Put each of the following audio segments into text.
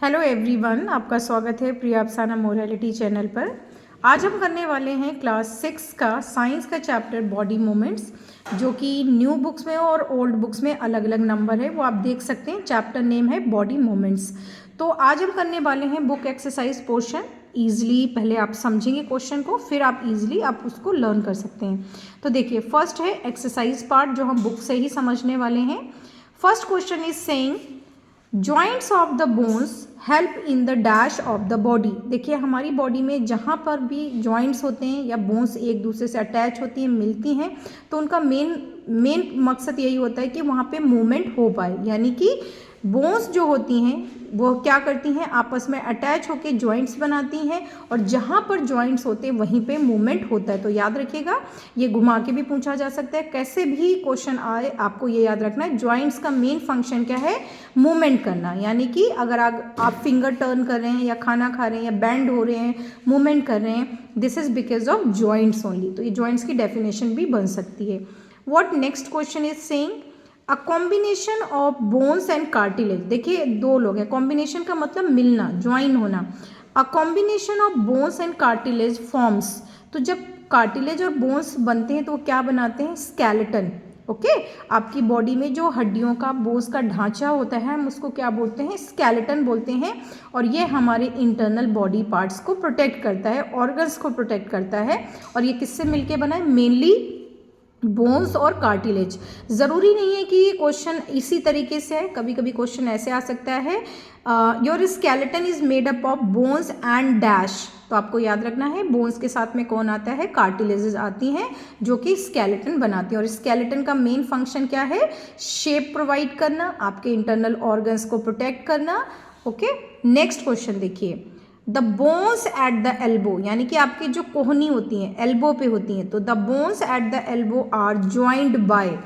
Hello everyone, आपका स्वागत है प्रिया अफसाना मोरालिटी चैनल पर। आज हम करने वाले हैं क्लास 6 का साइंस का चैप्टर बॉडी मूवमेंट्स, जो कि न्यू बुक्स में और ओल्ड बुक्स में अलग अलग नंबर है, वो आप देख सकते हैं। चैप्टर नेम है बॉडी मूवमेंट्स। तो आज हम करने वाले हैं बुक एक्सरसाइज पोर्शन। ईजिली पहले आप समझेंगे क्वेश्चन को, फिर आप ईजिली आप उसको लर्न कर सकते हैं। तो देखिए, फर्स्ट है एक्सरसाइज पार्ट, जो हम बुक से ही समझने वाले हैं। First question is saying joints of the bones help in the dash of the body. देखिए, हमारी बॉडी में जहाँ पर भी जॉइंट्स होते हैं या बोन्स एक दूसरे से अटैच होती हैं, मिलती हैं, तो उनका मेन मकसद यही होता है कि वहाँ पे मूवमेंट हो पाए। यानी कि बोन्स जो होती हैं वो क्या करती हैं, आपस में अटैच होकर जॉइंट्स बनाती हैं, और जहाँ पर जॉइंट्स होते हैं वहीं पे मूवमेंट होता है। तो याद रखिएगा, ये घुमा के भी पूछा जा सकता है, कैसे भी क्वेश्चन आए आपको ये याद रखना है। जॉइंट्स का मेन फंक्शन क्या है? मूवमेंट करना। यानी कि अगर आप फिंगर टर्न कर रहे हैं या खाना खा रहे हैं या बैंड हो रहे हैं, मूवमेंट कर रहे हैं, this is because of joints only. तो ये जॉइंट्स की डेफिनेशन भी बन सकती है। What next question is saying a combination of bones and cartilage. देखिए, दो लोग हैं, कॉम्बिनेशन का मतलब मिलना, ज्वाइन होना। A combination of bones and cartilage forms. तो जब कार्टिलेज और बोन्स बनते हैं तो वो क्या बनाते हैं? स्केलेटन। ओके, आपकी बॉडी में जो हड्डियों का, बोन्स का ढांचा होता है, हम उसको क्या बोलते हैं? स्केलेटन बोलते हैं। और ये हमारे इंटरनल बॉडी पार्ट्स को प्रोटेक्ट करता है, ऑर्गन्स को प्रोटेक्ट करता है। और ये किससे मिलके बना है? मेनली बोन्स और कार्टिलेज। ज़रूरी नहीं है कि क्वेश्चन इसी तरीके से है, कभी कभी क्वेश्चन ऐसे आ सकता है, your skeleton is made up of bones and dash. तो आपको याद रखना है, बोन्स के साथ में कौन आता है? कार्टिलेजेस आती हैं, जो कि स्केलेटन बनाती हैं। और स्केलेटन का मेन फंक्शन क्या है? शेप प्रोवाइड करना, आपके इंटरनल ऑर्गन्स को प्रोटेक्ट करना। ओके, नेक्स्ट क्वेश्चन देखिए, the bones at the elbow, यानी कि आपकी जो कोहनी होती हैं एल्बो पे होती हैं, तो the bones at the elbow are joined by.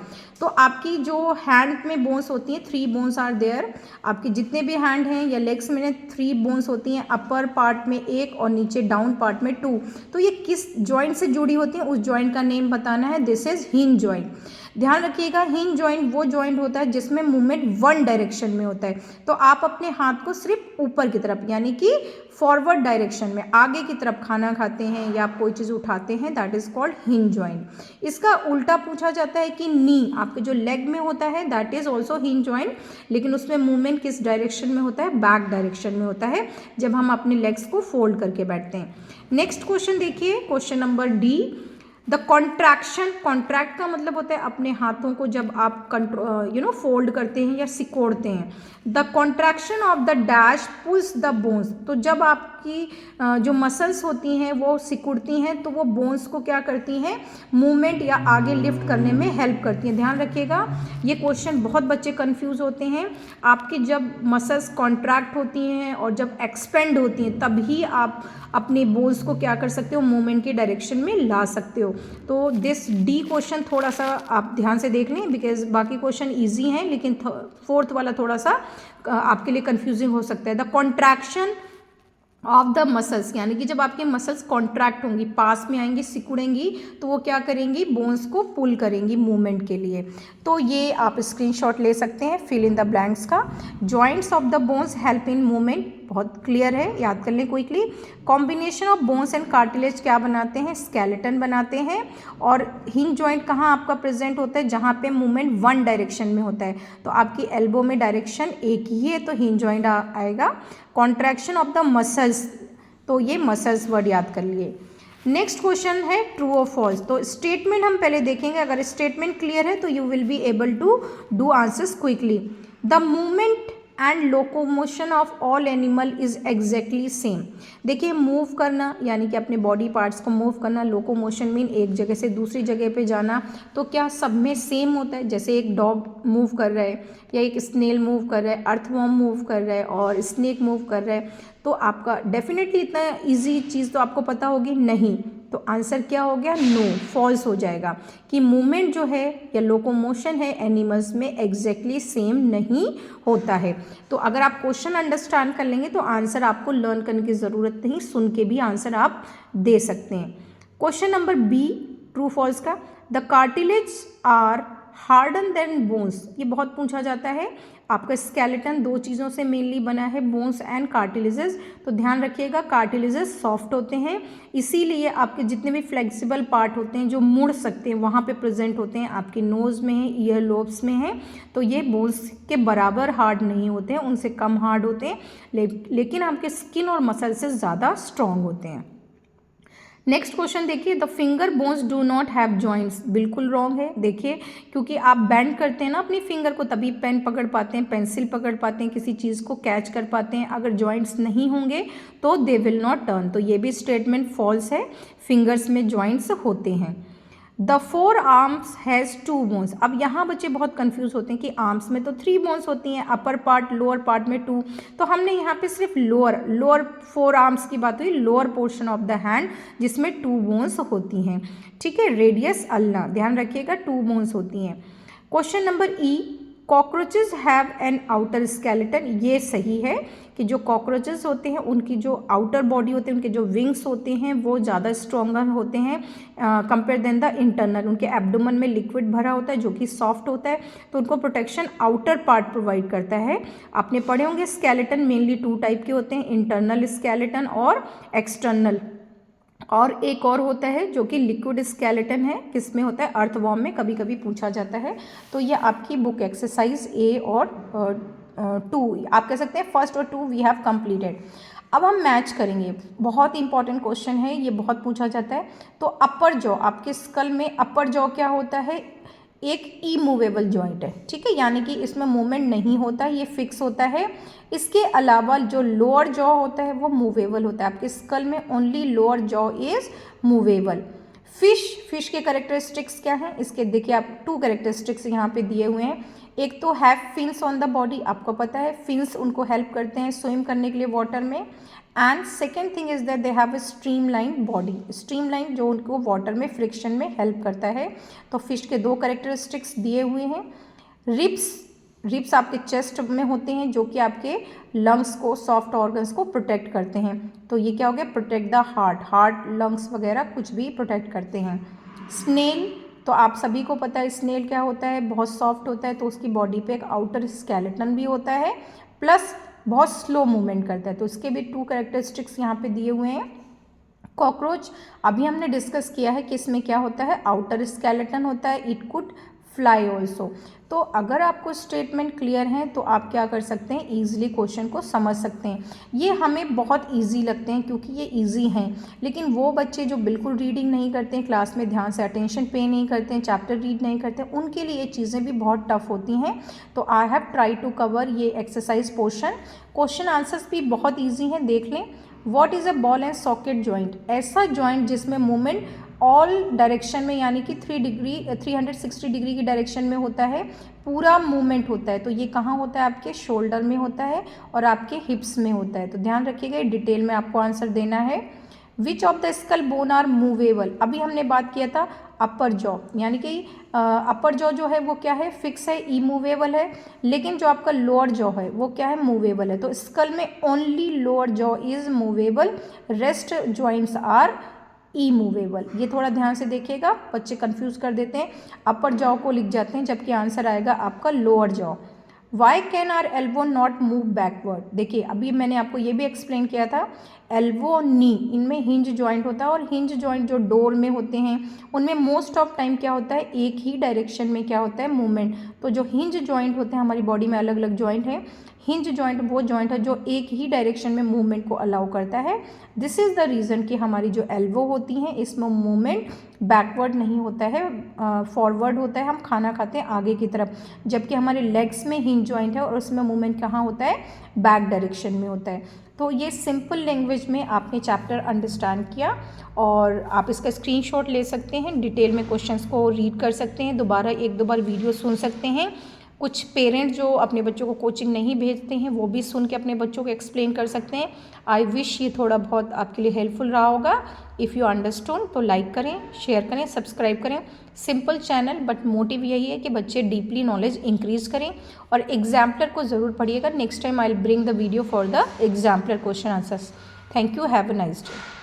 तो आपकी जो हैंड में बोन्स होती हैं, 3 बोन्स आर देयर। आपके जितने भी हैंड हैं या लेग्स में 3 बोन्स होती हैं, अपर पार्ट में 1 और नीचे डाउन पार्ट में 2। तो ये किस जॉइंट से जुड़ी होती हैं, उस जॉइंट का नेम बताना है। This is hinge joint. ध्यान रखिएगा, हिंज जॉइंट वो जॉइंट होता है जिसमें मूवमेंट वन डायरेक्शन में होता है। तो आप अपने हाथ को सिर्फ ऊपर की तरफ, यानी कि फॉरवर्ड डायरेक्शन में, आगे की तरफ खाना खाते हैं या आप कोई चीज़ उठाते हैं, that is called hinge joint. इसका उल्टा पूछा जाता है कि नी, आपके जो लेग में होता है, that is also hinge joint, लेकिन उसमें मूवमेंट किस डायरेक्शन में होता है? बैक डायरेक्शन में होता है, जब हम अपने लेग्स को फोल्ड करके बैठते हैं। नेक्स्ट क्वेश्चन देखिए, question number D, the contraction. Contract का मतलब होता है अपने हाथों को जब आप फोल्ड करते हैं या सिकोड़ते हैं। The contraction of the dash pulls the bones. तो जब आपकी जो मसल्स होती हैं वो सिकुड़ती हैं, तो वो बोन्स को क्या करती हैं? मूवमेंट या आगे लिफ्ट करने में हेल्प करती हैं। ध्यान रखिएगा, ये क्वेश्चन बहुत बच्चे कंफ्यूज होते हैं। आपकी जब मसल्स कॉन्ट्रैक्ट होती हैं और जब एक्सपेंड होती हैं, तभी आप अपने बोन्स को क्या कर सकते हो? मूवमेंट के डायरेक्शन में ला सकते हो। तो दिस डी क्वेश्चन थोड़ा सा आप ध्यान से देख लें, बिकॉज बाकी क्वेश्चन ईजी हैं, लेकिन फोर्थ वाला थोड़ा सा आपके लिए कंफ्यूजिंग हो सकता है। The contraction of the muscles, यानी कि जब आपके मसल्स कॉन्ट्रैक्ट होंगी, पास में आएंगी, सिकुड़ेंगी, तो वो क्या करेंगी? बोन्स को पुल करेंगी मूवमेंट के लिए। तो ये आप स्क्रीनशॉट ले सकते हैं फिल इन द ब्लैंक्स का। Joints of the bones help in movement, बहुत क्लियर है, याद कर लें quickly. Combination of bones and cartilage क्या बनाते हैं? स्केलेटन बनाते हैं। और हिंज जॉइंट कहाँ आपका प्रेजेंट होता है? जहाँ पे मूवमेंट वन डायरेक्शन में होता है। तो आपकी एल्बो में डायरेक्शन एक ही है, तो हिंज जॉइंट आएगा। कॉन्ट्रैक्शन ऑफ द मसल्स, तो ये मसल्स वर्ड याद कर लिए। नेक्स्ट क्वेश्चन है ट्रू और फॉल्स। तो स्टेटमेंट हम पहले देखेंगे, अगर स्टेटमेंट क्लियर है तो you will be able to do answers quickly. The movement and locomotion of all animal is exactly same. देखिए, मूव करना यानी कि अपने बॉडी पार्ट्स को मूव करना, लोकोमोशन मीन एक जगह से दूसरी जगह पे जाना, तो क्या सब में सेम होता है? जैसे एक डॉग मूव कर रहा है या एक स्नेल मूव कर रहा है, अर्थवॉर्म मूव कर रहा है और स्नेक मूव कर रहा है, तो आपका डेफिनेटली इतना ईजी चीज़ तो आपको पता होगी नहीं। तो आंसर क्या हो गया? नो, फॉल्स हो जाएगा, कि मूवमेंट जो है या लोकोमोशन है एनिमल्स में एग्जैक्टली सेम नहीं होता है। तो अगर आप क्वेश्चन अंडरस्टैंड कर लेंगे तो आंसर आपको लर्न करने की ज़रूरत नहीं, सुन के भी आंसर आप दे सकते हैं। Question number B, true false का, the cartilage are harden than bones, ये बहुत पूछा जाता है। आपका स्केलेटन दो चीज़ों से मेनली बना है, बोन्स एंड कार्टिलेजेस। तो ध्यान रखिएगा कार्टिलेजेस सॉफ्ट होते हैं, इसीलिए आपके जितने भी फ्लेक्सिबल पार्ट होते हैं जो मुड़ सकते हैं वहाँ पे प्रेजेंट होते हैं, आपके नोज़ में है, ईयर लोब्स में है। तो ये बोन्स के बराबर हार्ड नहीं होते हैं, उनसे कम हार्ड होते हैं, लेकिन आपके स्किन और मसल से ज़्यादा स्ट्रॉन्ग होते हैं। नेक्स्ट क्वेश्चन देखिए, the finger bones do not have joints, बिल्कुल रॉन्ग है। देखिए क्योंकि आप बेंड करते हैं ना अपनी फिंगर को, तभी पेन पकड़ पाते हैं, पेंसिल पकड़ पाते हैं, किसी चीज़ को कैच कर पाते हैं। अगर जॉइंट्स नहीं होंगे तो दे विल नॉट टर्न। तो ये भी स्टेटमेंट फॉल्स है, फिंगर्स में जॉइंट्स होते हैं। The forearms has two bones, अब यहाँ बच्चे बहुत कंफ्यूज होते हैं कि आर्म्स में तो 3 बोन्स होती हैं, अपर पार्ट लोअर पार्ट में 2, तो हमने यहाँ पे सिर्फ लोअर 4 आर्म्स की बात हुई, lower portion of the hand जिसमें 2 बोन्स होती हैं। ठीक है, रेडियस अल्ना, ध्यान रखिएगा 2 बोन्स होती हैं। Question number E, cockroaches have an outer skeleton, ये सही है कि जो कॉकरोचेस होते हैं उनकी जो आउटर बॉडी होते हैं, उनके जो विंग्स होते हैं वो ज़्यादा स्ट्रॉन्गर होते हैं कंपेयर देन द इंटरनल। उनके एब्डोमेन में लिक्विड भरा होता है जो कि सॉफ्ट होता है, तो उनको प्रोटेक्शन आउटर पार्ट प्रोवाइड करता है। आपने पढ़े होंगे स्केलेटन मेनली 2 टाइप के होते हैं, इंटरनल स्केलेटन और एक्सटर्नल, और एक और होता है जो कि लिक्विड स्केलेटन है, किसमें होता है, अर्थवॉर्म में, कभी कभी पूछा जाता है। तो ये आपकी बुक एक्सरसाइज ए और 2 आप कह सकते हैं, 1 और 2 वी हैव कंप्लीटेड। अब हम मैच करेंगे, बहुत इंपॉर्टेंट क्वेश्चन है, ये बहुत पूछा जाता है। तो अपर जॉ, आपके स्कल में अपर जॉ क्या होता है, एक इमूवेबल जॉइंट है। ठीक है, यानी कि इसमें मूवमेंट नहीं होता, ये फिक्स होता है। इसके अलावा जो लोअर जॉ होता है वो मूवेबल होता है। आपके स्कल में only lower jaw is movable. Fish के कैरेक्टरिस्टिक्स क्या हैं, इसके देखिए आप 2 कैरेक्टरिस्टिक्स यहाँ पे दिए हुए हैं। एक तो have fins on the body, आपको पता है फिन्स उनको हेल्प करते हैं स्विम करने के लिए वाटर में। And second thing is that they have a streamline body, streamline जो उनको वाटर में फ्रिक्शन में हेल्प करता है। तो फिश के 2 कैरेक्टरिस्टिक्स दिए हुए हैं। रिब्स आपके चेस्ट में होते हैं जो कि आपके लंग्स को, सॉफ्ट ऑर्गन्स को प्रोटेक्ट करते हैं। तो ये क्या हो गया, प्रोटेक्ट द हार्ट, लंग्स वगैरह कुछ भी प्रोटेक्ट करते हैं। स्नेल, तो आप सभी को पता है स्नेल क्या होता है, बहुत सॉफ्ट होता है, तो उसकी बॉडी पे एक आउटर स्केलेटन भी होता है, प्लस बहुत स्लो मूवमेंट करता है। तो इसके भी 2 कैरेक्टरिस्टिक्स यहाँ पे दिए हुए हैं। कॉकरोच अभी हमने डिस्कस किया है कि इसमें क्या होता है, आउटर स्केलेटन होता है, इट कुड फ्लाई ऑल्सो। तो अगर आपको स्टेटमेंट क्लियर है तो आप क्या कर सकते हैं, ईजिली क्वेश्चन को समझ सकते हैं। ये हमें बहुत ईजी लगते हैं क्योंकि ये ईजी हैं, लेकिन वो बच्चे जो बिल्कुल रीडिंग नहीं करते हैं, क्लास में ध्यान से अटेंशन पे नहीं करते हैं, चैप्टर रीड नहीं करते हैं, उनके लिए ये चीज़ें भी बहुत टफ होती हैं। तो I have try to cover ये एक्सरसाइज पोर्शन। क्वेश्चन आंसर्स भी बहुत ईजी हैं, देख लें। What is a ball and socket joint, ऐसा जॉइंट जिसमें मूवमेंट ऑल डायरेक्शन में, यानी कि 360 डिग्री की डायरेक्शन में होता है, पूरा मूवमेंट होता है। तो ये कहाँ होता है, आपके शोल्डर में होता है और आपके हिप्स में होता है। तो ध्यान रखिएगा, डिटेल में आपको आंसर देना है। Which of the skull bone are movable, अभी हमने बात किया था अपर जॉ, यानी कि अपर जॉ जो है वो क्या है, फिक्स है, इमूवेबल है, लेकिन जो आपका लोअर जॉ है वो क्या है, मूवेबल है। तो स्कल में only lower jaw is movable, rest joints are immovable. ये थोड़ा ध्यान से देखिएगा, बच्चे कंफ्यूज कर देते हैं, अपर जॉ को लिख जाते हैं जबकि आंसर आएगा आपका lower jaw. Why can our elbow not move backward, देखिए अभी मैंने आपको ये भी एक्सप्लेन किया था, एल्बो नी इनमें हिंज जॉइंट होता है, और हिंज जॉइंट जो डोर में होते हैं उनमें मोस्ट ऑफ टाइम क्या होता है, एक ही डायरेक्शन में क्या होता है, मूवमेंट। तो जो हिंज जॉइंट होते हैं, हमारी बॉडी में अलग अलग जॉइंट हैं, हिंज जॉइंट वो जॉइंट है जो एक ही डायरेक्शन में मूवमेंट को अलाउ करता है। दिस इज़ द रीज़न कि हमारी जो एल्बो होती हैं इसमें मूवमेंट बैकवर्ड नहीं होता है, फॉरवर्ड होता है, हम खाना खाते हैं आगे की तरफ, जबकि हमारे लेग्स में हिंज जॉइंट है और उसमें मूवमेंट कहाँ होता है, बैक डायरेक्शन में होता है। तो ये सिंपल लैंग्वेज में आपने चैप्टर अंडरस्टैंड किया, और आप इसका स्क्रीनशॉट ले सकते हैं, डिटेल में क्वेश्चंस को रीड कर सकते हैं, दोबारा 1-2 बार वीडियो सुन सकते हैं। कुछ पेरेंट्स जो अपने बच्चों को कोचिंग नहीं भेजते हैं वो भी सुन के अपने बच्चों को एक्सप्लेन कर सकते हैं। आई विश ये थोड़ा बहुत आपके लिए हेल्पफुल रहा होगा। इफ़ यू अंडरस्टूड तो लाइक करें, शेयर करें, सब्सक्राइब करें। सिंपल चैनल, बट मोटिव यही है कि बच्चे डीपली नॉलेज इंक्रीज करें, और एग्जाम्पलर को ज़रूर पढ़िएगा। Next time I will bring the video for the exemplar question answers. Thank you, have a nice day.